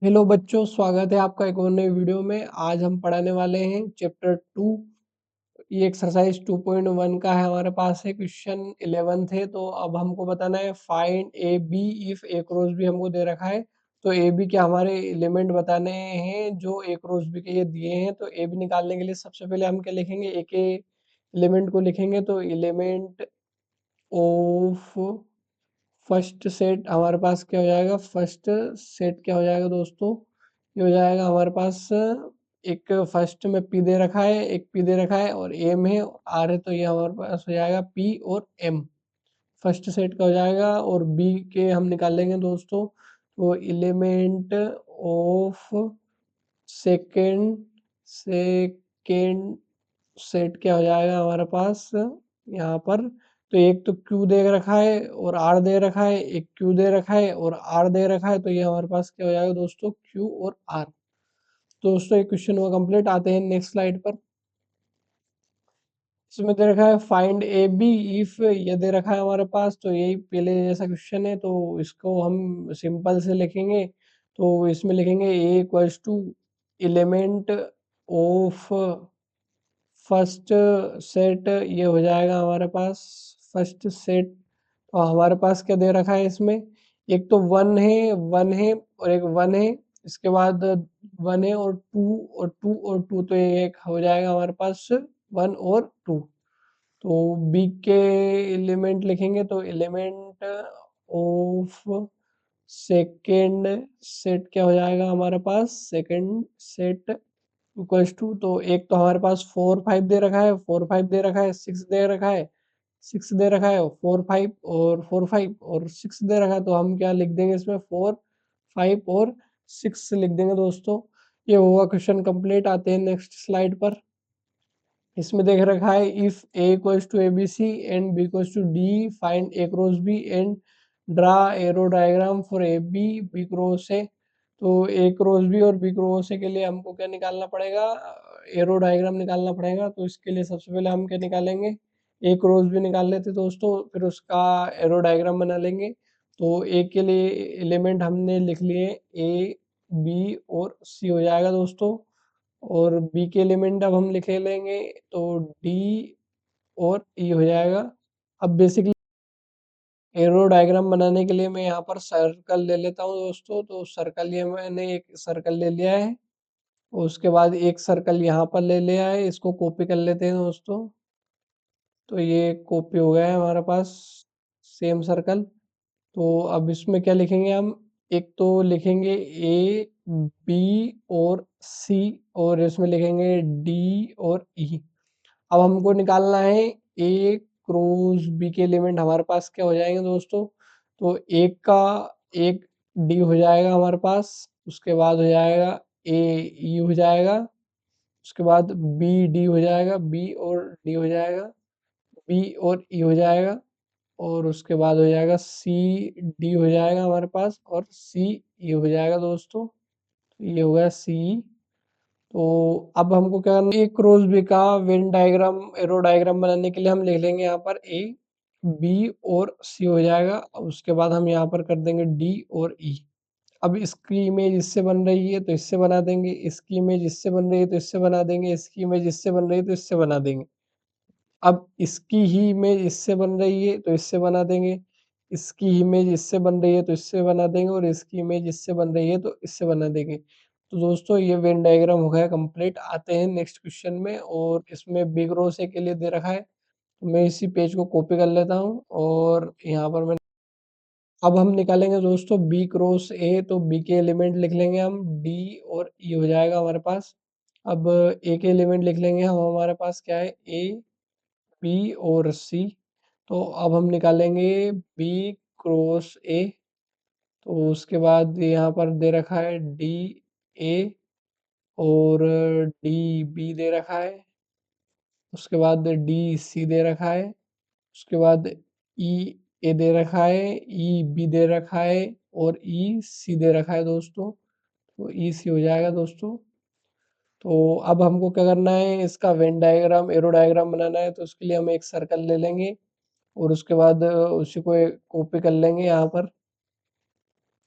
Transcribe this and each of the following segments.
Hello बच्चों, स्वागत है आपका एक और नई वीडियो में। आज हम पढ़ाने वाले हैं चैप्टर 2। ये एक्सरसाइज 2.1 का है। हमारे पास है क्वेश्चन 11 थे। तो अब हमको बताना है find A B if A cross B हमको दे रखा है। तो ए बी के हमारे एलिमेंट बताने हैं जो ए क्रॉस बी के ये दिए हैं। तो ए बी निकालने के लिए सबसे पहले हम क्या लिखेंगे, ए के एलिमेंट को लिखेंगे। तो एलिमेंट ऑफ फर्स्ट सेट हमारे पास क्या हो जाएगा, फर्स्ट सेट क्या हो जाएगा दोस्तों, ये हो जाएगा हमारे पास एक फर्स्ट में पी दे रखा है, एक पी दे रखा है और एम है, आर है। तो ये हमारे पास हो जाएगा पी और एम, फर्स्ट सेट का हो जाएगा। और बी के हम निकाल लेंगे दोस्तों। तो element of second second set क्या हो जाएगा हमारे पास यहाँ पर। तो एक तो क्यू दे रखा है और आर दे रखा है, एक क्यू दे रखा है और आर दे रखा है। तो ये हमारे पास क्या हो जाएगा दोस्तों, क्यू और आर। तो दोस्तों ये क्वेश्चन हुआ कंप्लीट। आते हैं नेक्स्ट स्लाइड पर। इसमें दे रखा है फाइंड ए बी इफ, ये दे रखा है हमारे पास। तो यही पहले जैसा क्वेश्चन है, तो इसको हम सिंपल से लिखेंगे। तो इसमें लिखेंगे A equals to element of first set, ये हो जाएगा हमारे पास फर्स्ट सेट। तो हमारे पास क्या दे रखा है इसमें, एक तो वन है और एक वन है। इसके बाद वन है और टू और टू और टू। तो ये एक हो जाएगा हमारे पास वन और टू। तो बी के एलिमेंट लिखेंगे। तो एलिमेंट ऑफ सेकेंड सेट क्या हो जाएगा हमारे पास, सेकेंड सेट इक्वल्स टू। तो एक तो हमारे पास 4 5 दे रखा है, 4 5 दे रखा है, 6 दे रखा है, 6 दे रखा है, 4 5 और 4 5 और 6 दे रखा है। तो हम क्या लिख देंगे इसमें, 4 5 और 6 लिख देंगे दोस्तों। ये हुआ क्वेश्चन कंप्लीट। आते हैं नेक्स्ट स्लाइड पर। इसमें देख रखा है if A equals to A B C and B equals to D find A cross B and draw arrow diagram for A B B cross A. तो ए क्रॉस बी और B cross A के लिए हमको क्या निकालना पड़ेगा, arrow diagram निकालना पड़ेगा। तो इसके लिए सबसे पहले हम क्या निकालेंगे, ए क्रॉस बी निकाल लेते दोस्तों, फिर उसका एरो डायग्राम बना लेंगे। तो ए के लिए एलिमेंट हमने लिख लिए, ए बी और सी हो जाएगा दोस्तों। और बी के एलिमेंट अब हम लिखे लेंगे। तो डी और ई हो जाएगा। अब बेसिकली एरो डायग्राम बनाने के लिए मैं यहाँ पर सर्कल ले लेता हूँ दोस्तों। तो सर्कल, ये मैंने एक सर्कल ले लिया है और उसके बाद एक सर्कल यहाँ पर ले लिया है। इसको कॉपी कर लेते हैं दोस्तों। तो ये कॉपी हो गया है हमारे पास सेम सर्कल। तो अब इसमें क्या लिखेंगे हम, एक तो लिखेंगे ए बी और सी और इसमें लिखेंगे डी और ई। अब हमको निकालना है ए क्रॉस बी के एलिमेंट हमारे पास क्या हो जाएंगे दोस्तों। तो एक का एक डी हो जाएगा हमारे पास, उसके बाद हो जाएगा ए ई हो जाएगा, उसके बाद बी डी हो जाएगा, बी और डी हो जाएगा, बी और ई हो जाएगा और उसके बाद हो जाएगा सी डी हो जाएगा हमारे पास और सी ई हो जाएगा दोस्तों। तो ये हो गया सी। तो अब हमको क्या करना है, एक क्रॉस बी का वेन डायग्राम एरो डायग्राम बनाने के लिए हम लिख लेंगे यहाँ पर ए बी और सी हो जाएगा। उसके बाद हम यहाँ पर कर देंगे डी और ई। अब इसकी इमेज इससे बन रही है तो इससे बना देंगे, इसकी इमेज इससे बन रही है तो इससे बना देंगे, इसकी इमेज इससे बन रही है तो इससे बना देंगे। अब इसकी ही इमेज इससे बन रही है तो इससे बना देंगे, इसकी इमेज इससे बन रही है तो इससे बना देंगे और इसकी इमेज इससे बन रही है तो इससे बना देंगे। तो दोस्तों ये वेन डायग्राम हो गया कंप्लीट। आते हैं नेक्स्ट क्वेश्चन में और इसमें बिग रो से के लिए दे रखा है। तो मैं इसी पेज को कॉपी कर लेता हूँ और यहाँ पर मैं अब हम निकालेंगे दोस्तों बी क्रॉस ए। तो बी के एलिमेंट लिख लेंगे हम, डी और ई हो जाएगा हमारे पास। अब ए के एलिमेंट लिख लेंगे हम, हमारे पास क्या है, ए बी और सी। तो अब हम निकालेंगे बी क्रॉस ए। तो उसके बाद यहाँ पर दे रखा है डी ए और डी बी दे रखा है, उसके बाद डी सी दे रखा है, उसके बाद ई ए दे रखा है, ई बी दे रखा है और ई सी दे रखा है दोस्तों। तो ई सी हो जाएगा दोस्तों। तो अब हमको क्या करना है, इसका वेन डायग्राम एरो डायग्राम बनाना है। तो उसके लिए हम एक सर्कल ले लेंगे और उसके बाद उसी को कॉपी कर लेंगे यहाँ पर।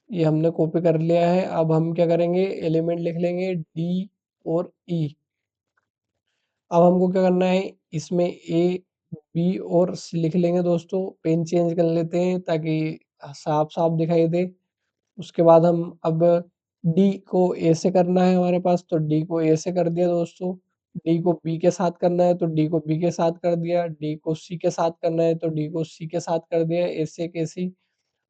ये हमने कॉपी कर लिया है। अब हम क्या करेंगे, एलिमेंट लिख लेंगे डी और ई। अब हमको क्या करना है, इसमें ए, बी और सी लिख लेंगे दोस्तों। पेन चेंज कर लेते हैं ताकि साफ-साफ दिखाई दे। उसके बाद हम अब डी को ए से करना है हमारे पास, तो डी को ए से कर दिया दोस्तों। डी को बी के साथ करना है तो डी को बी के साथ कर दिया। डी को सी के साथ करना है तो डी को सी के साथ कर दिया, ऐसे कैसी।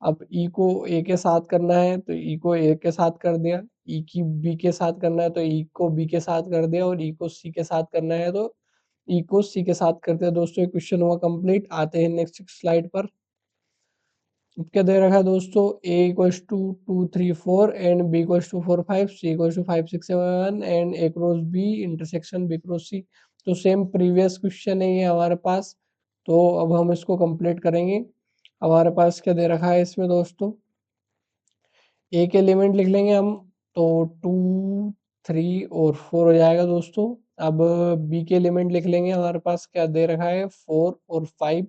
अब ई को ए के साथ करना है तो ई को ए के साथ कर दिया। ई की बी के साथ करना है तो ई को बी के साथ कर दिया, और ई को सी के साथ करना है तो ई को सी के साथ कर दिया। दोस्तों ये क्वेश्चन हुआ कंप्लीट। आते हैं नेक्स्ट स्लाइड पर। क्या दे रखा है दोस्तों, A equals to 2 3 4 and B equals to 4 5, C equals to 5 6 7 and A cross B intersection B cross C. तो सेम प्रीवियस क्वेश्चन है ये हमारे पास। तो अब हम इसको कंप्लीट करेंगे। हमारे पास क्या दे रखा है इसमें दोस्तों, एक एलिमेंट लिख लेंगे हम, तो 2 3 और 4 हो जाएगा दोस्तों। अब बी के एलिमेंट लिख लेंगे, हमारे पास क्या दे रखा है 4 और 5।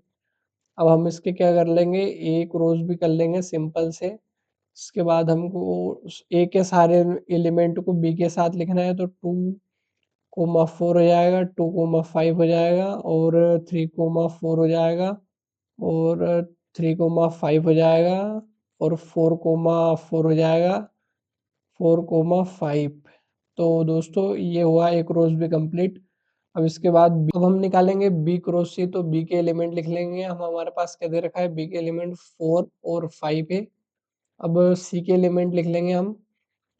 अब हम इसके क्या कर लेंगे, ए क्रॉस भी कर लेंगे सिंपल से। इसके बाद हमको ए के सारे एलिमेंट को बी के साथ लिखना है, तो 2 कोमा 4 हो जाएगा, 2 कोमा 5 हो जाएगा, और 3 कोमा 4 हो जाएगा, और 3 कोमा 5 हो जाएगा, और 4 कोमा 4 हो जाएगा, 4 कोमा 5। तो दोस्तों ये हुआ एक रोज भी कंप्लीट। अब इसके बाद अब हम निकालेंगे बी क्रॉस सी, तो बी के एलिमेंट लिख लेंगे हम। हमारे पास क्या दे रखा है, बी के एलिमेंट 4 और 5 है। अब सी के एलिमेंट लिख लेंगे हम,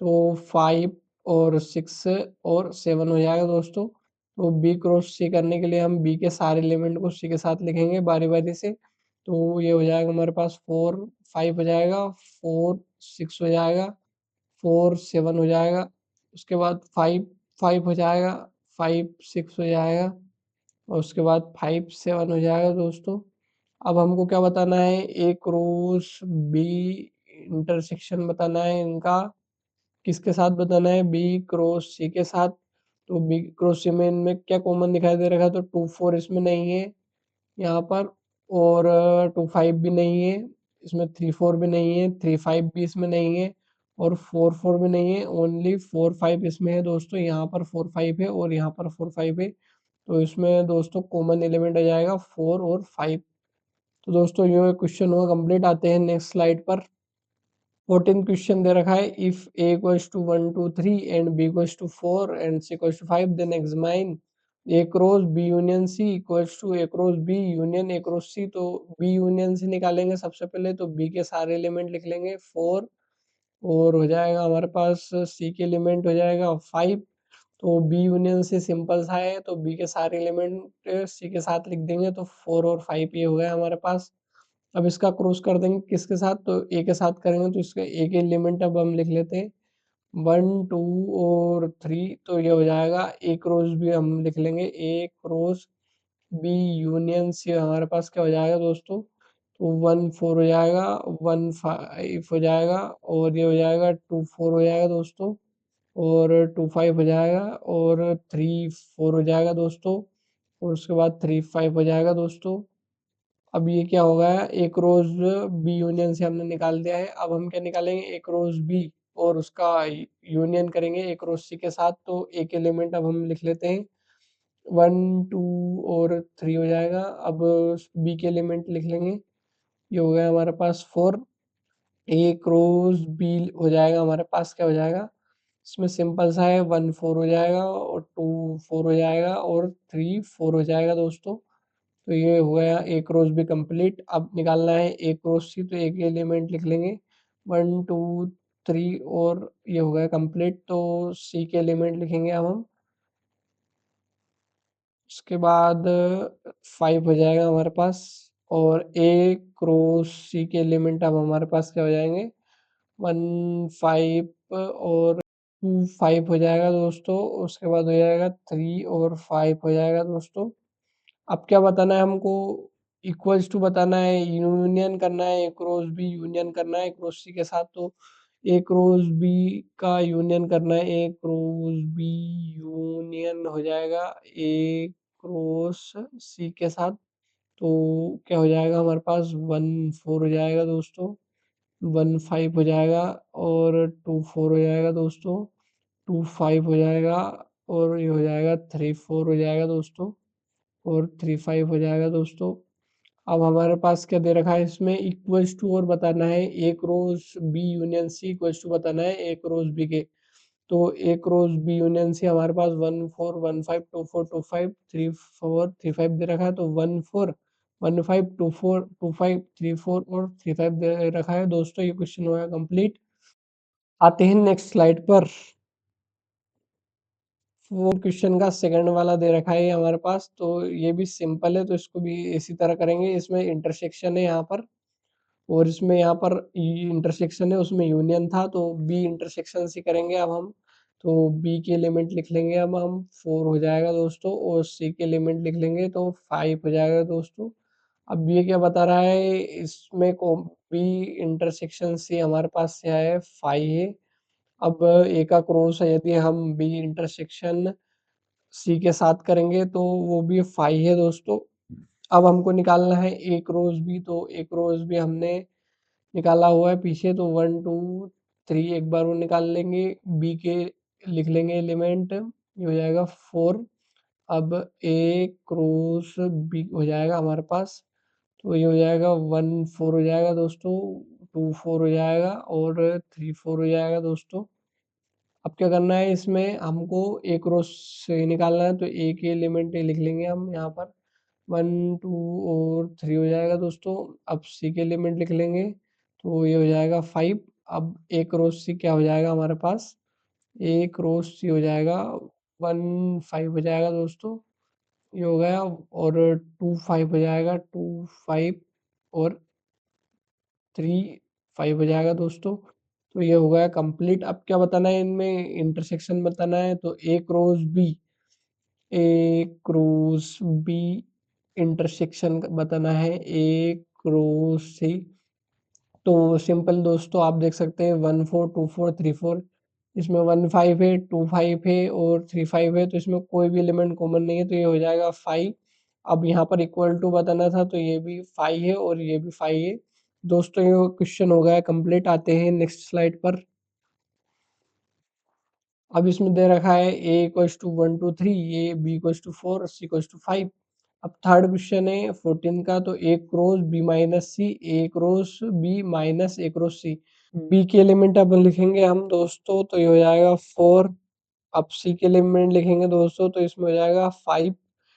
तो 5 और 6 और 7 हो जाएगा दोस्तों। तो बी क्रॉस सी करने के लिए हम बी के सारे एलिमेंट को सी के साथ लिखेंगे बारी बारी से। तो ये हो जाएगा हमारे पास 4 5 हो जाएगा, 4 6 हो जाएगा, 4 7 हो जाएगा। उसके बाद 5 5 हो जाएगा, 5 6 हो जाएगा, और उसके बाद 5 7 हो जाएगा दोस्तों। अब हमको क्या बताना है, ए क्रॉस बी इंटरसेक्शन बताना है इनका। किसके साथ बताना है, बी क्रॉस सी के साथ। तो बी क्रॉस सी में इनमें क्या कॉमन दिखाई दे रखा है, तो 2 4 इसमें नहीं है यहाँ पर, और 2 5 भी नहीं है इसमें, 3 4 भी नहीं है, 3 5 भी इसमें नहीं है, और 4 4 भी नहीं है। ओनली 4 5 इसमें है दोस्तों। यहाँ पर 4 5 है और यहाँ पर 4 5 है। तो इसमें दोस्तों कॉमन एलिमेंट आ जाएगा 4 और 5। तो दोस्तों ये क्वेश्चन हुआ कंप्लीट। आते हैं नेक्स्ट स्लाइड पर। 14 क्वेश्चन दे रखा है, if A equals to 1 2 3 and B equals to 4 and C equals to 5, then examine A cross B union C equals to A cross B union A cross C. तो B union सी निकालेंगे सबसे पहले, तो B के सारे element लिख लेंगे 4, और हो जाएगा हमारे पास सी के एलिमेंट हो जाएगा 5। तो बी यूनियन से सिंपल सा है, तो बी के सारे एलिमेंट सी के साथ लिख देंगे, तो 4 और 5 ये हो गया हमारे पास। अब इसका क्रॉस कर देंगे किसके साथ, तो ए के साथ करेंगे, तो इसका ए के एलिमेंट अब हम लिख लेते हैं 1 2 और 3। तो ये हो जाएगा ए क्रॉस बी हम लिख लेंगे, ए क्रॉस बी यूनियन सी हमारे पास क्या हो जाएगा दोस्तों, तो 1 4 हो जाएगा, 1 5 हो जाएगा, और ये हो जाएगा 2 4 हो जाएगा दोस्तों, और 2 5 हो जाएगा, और 3 4 हो जाएगा दोस्तों, और उसके बाद 3 5 हो जाएगा दोस्तों। अब ये क्या हो गया, एक रोज बी यूनियन से हमने निकाल दिया है। अब हम क्या निकालेंगे, एक रोज बी और उसका यूनियन करेंगे एक रोज सी के साथ। तो एक एलिमेंट अब हम लिख लेते हैं 1 2 और 3 हो जाएगा। अब बी के एलिमेंट लिख लेंगे, ये हो गया हमारे पास 4। ए क्रॉस बी हो जाएगा हमारे पास, क्या हो जाएगा, इसमें सिंपल सा है, 1 4 हो जाएगा, और 2 4 हो जाएगा, और 3 4 हो जाएगा दोस्तों। तो ये हो गया ए क्रॉस बी कंप्लीट। अब निकालना है ए क्रॉस सी, तो एक एलिमेंट लिख लेंगे 1 2 3, और ये हो गया कंप्लीट। तो सी के एलिमेंट लिखेंगे अब हम। उसके बाद 5 हो जाएगा हमारे पास, और ए क्रॉस सी के एलिमेंट अब हमारे पास क्या हो जाएंगे, 1 5 और 2 5 हो जाएगा दोस्तों। उसके बाद हो जाएगा 3 और 5 हो जाएगा दोस्तों। अब क्या बताना है हमको, इक्वल्स टू बताना है, यूनियन करना है, ए क्रॉस बी यूनियन करना है ए क्रॉस सी के साथ। तो ए क्रॉस बी का यूनियन करना है, ए क्रॉस बी यूनियन हो जाएगा ए क्रॉस सी के साथ। तो क्या हो जाएगा हमारे पास, 1 4 हो जाएगा दोस्तों, 1 5 हो जाएगा और 2 4 हो जाएगा दोस्तों, 2 5 हो जाएगा और ये हो जाएगा 3 4 हो जाएगा दोस्तों और 3 5 हो जाएगा दोस्तों। अब हमारे पास क्या दे रखा है इसमें इक्वल्स टू और बताना है A cross B union C equals to बताना है ए क्रॉस बी के। तो A cross B union C हमारे पास 1 4 1 5 2 4 2 5 3 4 3 5 दे रखा है, तो 1 4 1 5 2 4 2 5 3 4 और 3 5 दे रखा है दोस्तों। ये क्वेश्चन हो गया कंप्लीट। आते हैं नेक्स्ट स्लाइड पर। वो क्वेश्चन का सेकंड वाला दे रखा है ये हमारे पास, तो ये भी सिंपल है, तो इसको भी इसी तरह करेंगे। इसमें इंटरसेक्शन है यहाँ पर, और इसमें यहाँ पर इंटरसेक्शन है, उसमें यूनियन था, तो बी इंटरसेक्शन से करेंगे अब हम। तो बी के एलिमेंट लिख लेंगे अब हम, 4 हो जाएगा दोस्तों, और सी के एलिमेंट लिख लेंगे तो 5 हो जाएगा दोस्तों। अब ये क्या बता रहा है इसमें को, बी इंटरसेक्शन से हमारे पास क्या है 5 है। अब ए का क्रॉस है, यदि हम बी इंटरसेक्शन सी के साथ करेंगे तो वो भी 5 है दोस्तों। अब हमको निकालना है ए क्रॉस बी, तो ए क्रॉस बी हमने निकाला हुआ है पीछे, तो 1 2 3 एक बार वो निकाल लेंगे। बी के लिख लेंगे एलिमेंट, ये हो जाएगा 4। अब ए क्रॉस बी हो जाएगा हमारे पास, तो ये हो जाएगा 1 4 हो जाएगा दोस्तों, 2 4 हो जाएगा और 3 4 हो जाएगा दोस्तों। अब क्या करना है इसमें हमको ए क्रॉस से निकालना है, तो ए के एलिमेंट लिख लेंगे हम यहाँ पर, 1 2 और 3 हो जाएगा दोस्तों। अब सी के एलिमेंट लिख लेंगे, तो ये हो जाएगा 5। अब ए क्रॉस सी क्या हो जाएगा हमारे पास, ए क्रॉस सी हो जाएगा 1 5 हो जाएगा दोस्तों, ये हो गया। और 2 5 हो जाएगा, 2 5 और 3 5 हो जाएगा दोस्तों। तो ये हो गया कंप्लीट। अब क्या बताना है इनमें, इंटरसेक्शन बताना है, तो A cross B, A cross B intersection बताना है ए क्रॉस सी। तो सिंपल दोस्तों आप देख सकते हैं 1 4 2 4 3 4, इसमें 1 5 है, 2 5 है और 3 5 है, तो इसमें कोई भी एलिमेंट कॉमन नहीं है, तो ये हो जाएगा 5। अब यहाँ पर इक्वल टू बताना था, तो ये भी 5 है और ये भी 5 है दोस्तों। ये क्वेश्चन हो गया कंप्लीट। आते हैं नेक्स्ट स्लाइड पर। अब इसमें दे रखा है A equals to 1 2 3, A B equals to 4, C equals to 5। अब थर्ड क्वेश्चन है 14 का, तो A cross B minus C, A cross B minus A cross C. B के एलिमेंट अब लिखेंगे हम दोस्तों, तो ये हो जाएगा 4। अब सी के एलिमेंट लिखेंगे दोस्तों, तो इसमें हो जाएगा 5।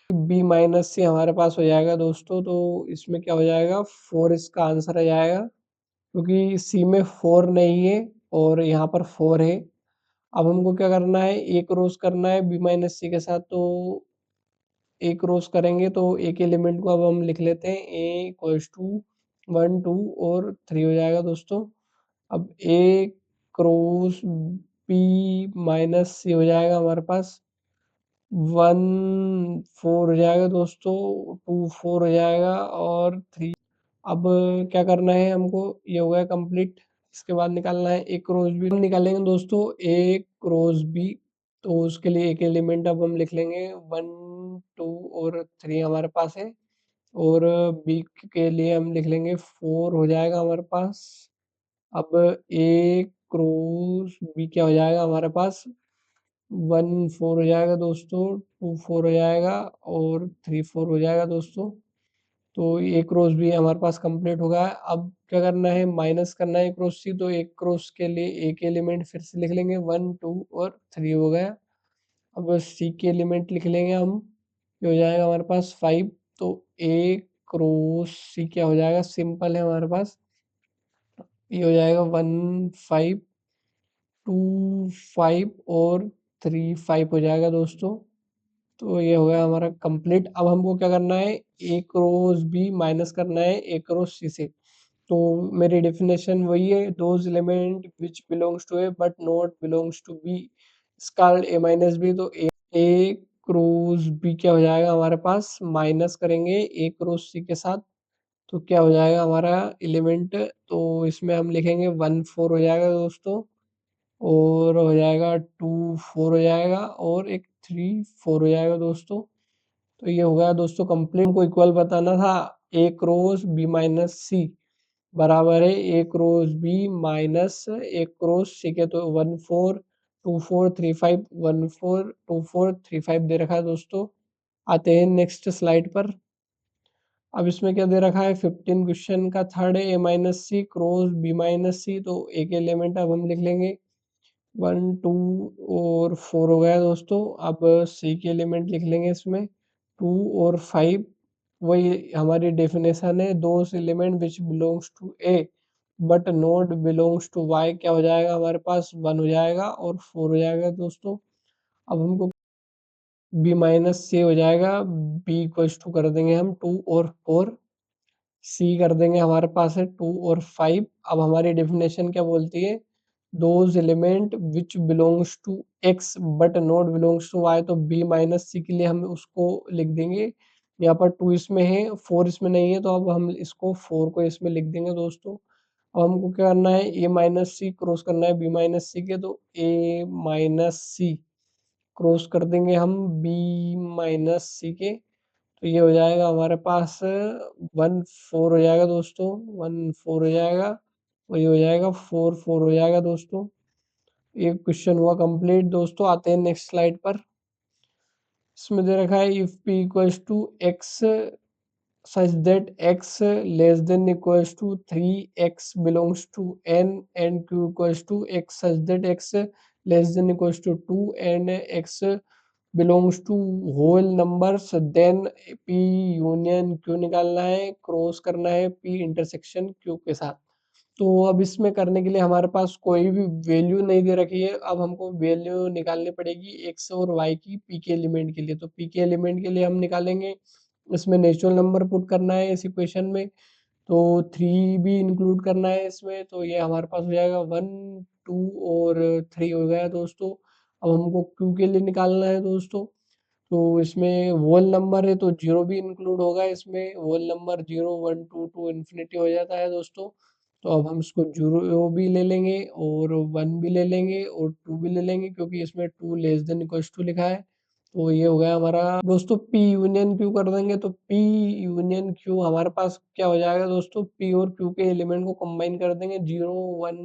बी माइनस सी हमारे पास हो जाएगा दोस्तों, तो इसमें क्या हो जाएगा 4 इसका आंसर आ जाएगा, क्योंकि सी में 4 नहीं है और यहाँ पर 4 है। अब हमको क्या करना है, ए क्रॉस करना है बी माइनस सी के साथ, तो ए क्रॉस करेंगे तो ए के एलिमेंट को अब हम लिख लेते हैं, ए इक्वल्स टू 1 2 और 3 हो जाएगा दोस्तों। अब ए क्रॉस बी माइनस सी हो जाएगा हमारे पास, 1 4 हो जाएगा दोस्तों, 2 4 हो जाएगा और 3। अब क्या करना है हमको, ये हो गया कंप्लीट। इसके बाद निकालना है ए क्रॉस बी, हम निकालेंगे दोस्तों ए क्रॉस बी। तो उसके लिए एक एलिमेंट अब हम लिख लेंगे, 1 2 और 3 हमारे पास है, और बी के लिए हम लिख लेंगे 4 हो जाएगा हमारे पास। अब ए क्रॉस बी क्या हो जाएगा हमारे पास, 1 4 हो जाएगा दोस्तों, 2 4 हो जाएगा और 3 4 हो जाएगा दोस्तों। तो ए क्रॉस बी हमारे पास कंप्लीट हो गया है। अब क्या करना है, माइनस करना है क्रॉस सी, तो एक क्रॉस के लिए एक एलिमेंट फिर से लिख लेंगे, 1 2 और 3 हो गया। अब सी के एलिमेंट लिख लेंगे हम, ये हो जाएगा हमारे पास 5। तो ए क्रॉस सी क्या हो जाएगा, सिंपल है हमारे पास, ये हो जाएगा 1 5 2 5 और 3 5 हो जाएगा दोस्तों। तो ये हो गया हमारा कंप्लीट। अब हमको क्या करना है, ए क्रॉस बी माइनस करना है ए क्रॉस सी से। तो मेरी डेफिनेशन वही है, those element which belongs to A but not belongs to B is called A minus B. तो ए क्रॉस बी क्या हो जाएगा हमारे पास, माइनस करेंगे ए क्रॉस सी के साथ, तो क्या हो जाएगा हमारा एलिमेंट, तो इसमें हम लिखेंगे 1 4 हो जाएगा दोस्तों, और हो जाएगा 2 4 हो जाएगा और एक 3 4 हो जाएगा दोस्तों। तो ये हो गया दोस्तों कंप्लीट। को इक्वल बताना था ए क्रॉस बी माइनस सी, बराबर है A cross B minus A cross सी के। तो 1 4 2 4 3 5 1 4 2 4 3 5 दे रखा है दोस्तों। आते हैं नेक्स्ट स्लाइड पर। अब इसमें क्या दे रखा है, 15 क्वेश्चन का थर्ड है ए माइनस सी क्रॉस बी माइनस सी। तो एक एलिमेंट अब हम लिख लेंगे 1 2 और 4 हो गया दोस्तों। अब सी के एलिमेंट लिख लेंगे इसमें 2 और 5। वही हमारी डेफिनेशन है, those element which belongs to A but not belongs to Y. क्या हो जाएगा हमारे पास, 1 हो जाएगा और 4 हो जाएगा दोस्तों। अब हमको बी माइनस सी हो जाएगा, बी इक्वल्स टू कर देंगे हम 2 और 4। सी कर देंगे, हमारे पास है 2 और 5। अब हमारी डेफिनेशन क्या बोलती है, those element which belongs to X but not belongs to Y. तो बी माइनस सी के लिए हम उसको लिख देंगे, यहाँ पर 2 इसमें है 4 इसमें नहीं है, तो अब हम इसको 4 को इसमें लिख देंगे दोस्तों। अब हमको क्या करना है, ए माइनस सी क्रॉस करना है बी माइनस सी के। तो ए माइनस सी क्रॉस कर देंगे हम बी माइनस सी के। तो ये हो जाएगा हमारे पास 1 4 हो जाएगा दोस्तों, 1 4 हो जाएगा। और ये हो जाएगा 4 4 हो जाएगा दोस्तों। एक क्वेश्चन हुआ कंप्लीट दोस्तों। आते हैं नेक्स्ट स्लाइड पर। इसमें दे रखा है if P equals to X such that x less than equals to 3x belongs to n and q equals to x such that x less than equals to 2 and x belongs to whole numbers, then p union q निकालना है, cross करना है p intersection q के साथ। तो अब इसमें करने के लिए हमारे पास कोई भी वैल्यू नहीं दे रखी है। अब हमको वैल्यू निकालनी पड़ेगी x और y की p के एलिमेंट के लिए। तो p के एलिमेंट के लिए हम निकालेंगे, इसमें नेचुरल नंबर पुट करना है इस इक्वेशन में। तो 3 भी इंक्लूड करना है इसमें। तो ये हमारे पास हो जाएगा 1 2 और 3 हो गया दोस्तों। अब हमको क्यू के लिए निकालना है दोस्तों। तो इसमें होल नंबर है तो जीरो भी इंक्लूड होगा इसमें। होल नंबर 0 1 2 टू इन्फिनिटी हो जाता है दोस्तों। तो अब हम इसको जीरो भी ले लेंगे और 1 भी ले लेंगे और 2 भी ले लेंगे, क्योंकि इसमें 2 लेस देन इक्वल्स टू लिखा है। तो ये हो गया हमारा दोस्तों। पी यूनियन क्यू कर देंगे, तो पी यूनियन क्यू हमारे पास क्या हो जाएगा दोस्तों, पी और क्यू के एलिमेंट को कंबाइन कर देंगे, 0 1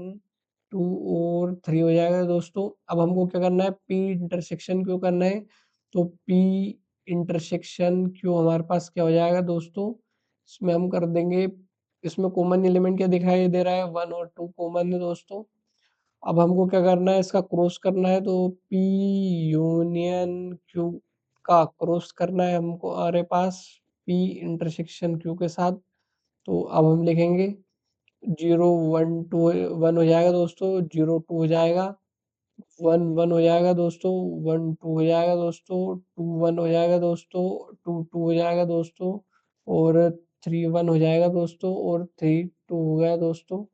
2 और 3 हो जाएगा दोस्तों। अब हमको क्या करना है, पी इंटरसेक्शन क्यू करना है। तो पी इंटरसेक्शन क्यू हमारे पास क्या हो जाएगा दोस्तों, इसमें हम कर देंगे, इसमें कॉमन एलिमेंट क्या दिखाई दे रहा है, 1 और 2 कॉमन है दोस्तों। अब हमको क्या करना है, इसका क्रॉस करना है। तो पी यूनियन क्यू का क्रॉस करना है हमको हमारे पास पी इंटरसेक्शन क्यू के साथ। तो अब हम लिखेंगे 0 1 2 1 हो जाएगा दोस्तों, 0 2 हो जाएगा, 1 1 हो जाएगा दोस्तों, 1 2 हो जाएगा दोस्तों, 2 1 हो जाएगा दोस्तों, 2 2 हो जाएगा दोस्तों, और 3 1 हो जाएगा दोस्तों, और 3 2 हो गया दोस्तों।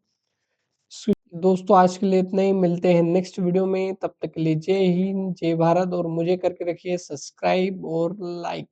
दोस्तों आज के लिए इतना ही, मिलते हैं नेक्स्ट वीडियो में। तब तक के लिए जय हिंद जय भारत, और मुझे करके रखिए सब्सक्राइब और लाइक।